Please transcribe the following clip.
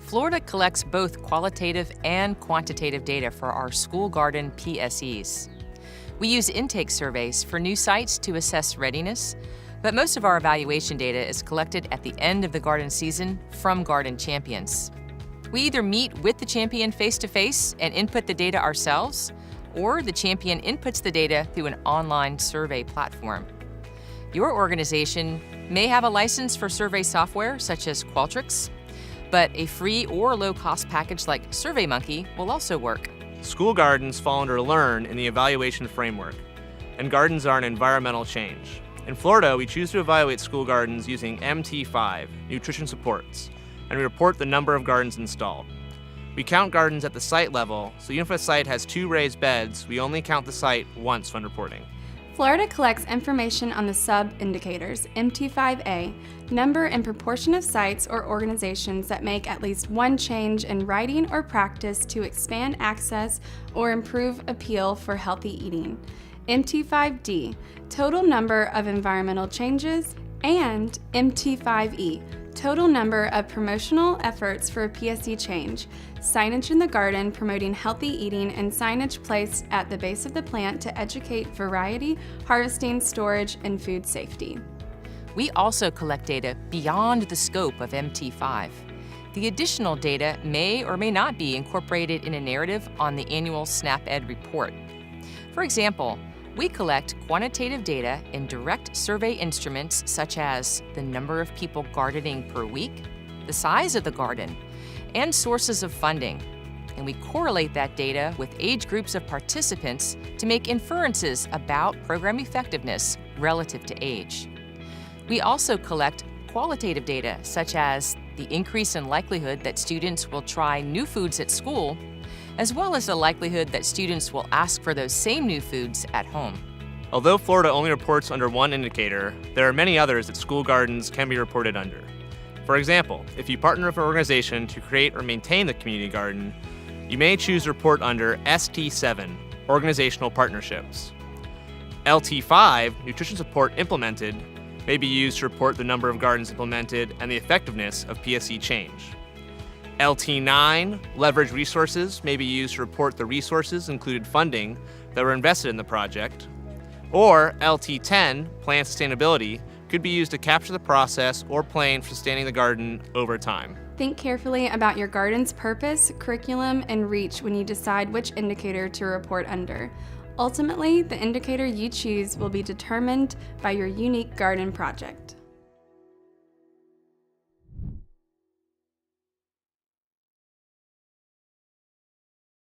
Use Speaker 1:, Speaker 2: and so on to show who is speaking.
Speaker 1: Florida collects both qualitative and quantitative data for our school garden PSEs. We use intake surveys for new sites to assess readiness, but most of our evaluation data is collected at the end of the garden season from garden champions. We either meet with the champion face-to-face and input the data ourselves, or the champion inputs the data through an online survey platform. Your organization may have a license for survey software such as Qualtrics, but a free or low-cost package like SurveyMonkey will also work.
Speaker 2: School gardens fall under LEARN in the evaluation framework, and gardens are an environmental change. In Florida, we choose to evaluate school gardens using MT5, Nutrition Supports, and we report the number of gardens installed. We count gardens at the site level, so even if a site has 2 raised beds, we only count the site once when reporting.
Speaker 3: Florida collects information on the sub-indicators, MT5A, number and proportion of sites or organizations that make at least one change in writing or practice to expand access or improve appeal for healthy eating, MT5D, total number of environmental changes, and MT5E, total number of promotional efforts for a PSE change, signage in the garden promoting healthy eating, and signage placed at the base of the plant to educate variety, harvesting, storage, and food safety.
Speaker 1: We also collect data beyond the scope of MT5. The additional data may or may not be incorporated in a narrative on the annual SNAP-Ed report. For example, we collect quantitative data in direct survey instruments such as the number of people gardening per week, the size of the garden, and sources of funding. And we correlate that data with age groups of participants to make inferences about program effectiveness relative to age. We also collect qualitative data such as the increase in likelihood that students will try new foods at school, as well as the likelihood that students will ask for those same new foods at home.
Speaker 2: Although Florida only reports under one indicator, there are many others that school gardens can be reported under. For example, if you partner with an organization to create or maintain the community garden, you may choose to report under ST7, Organizational Partnerships. LT5, Nutrition Support Implemented, may be used to report the number of gardens implemented and the effectiveness of PSE change. LT9, Leverage Resources, may be used to report the resources included funding that were invested in the project. Or LT10, Plan Sustainability, could be used to capture the process or plan for sustaining the garden over time.
Speaker 3: Think carefully about your garden's purpose, curriculum, and reach when you decide which indicator to report under. Ultimately, the indicator you choose will be determined by your unique garden project.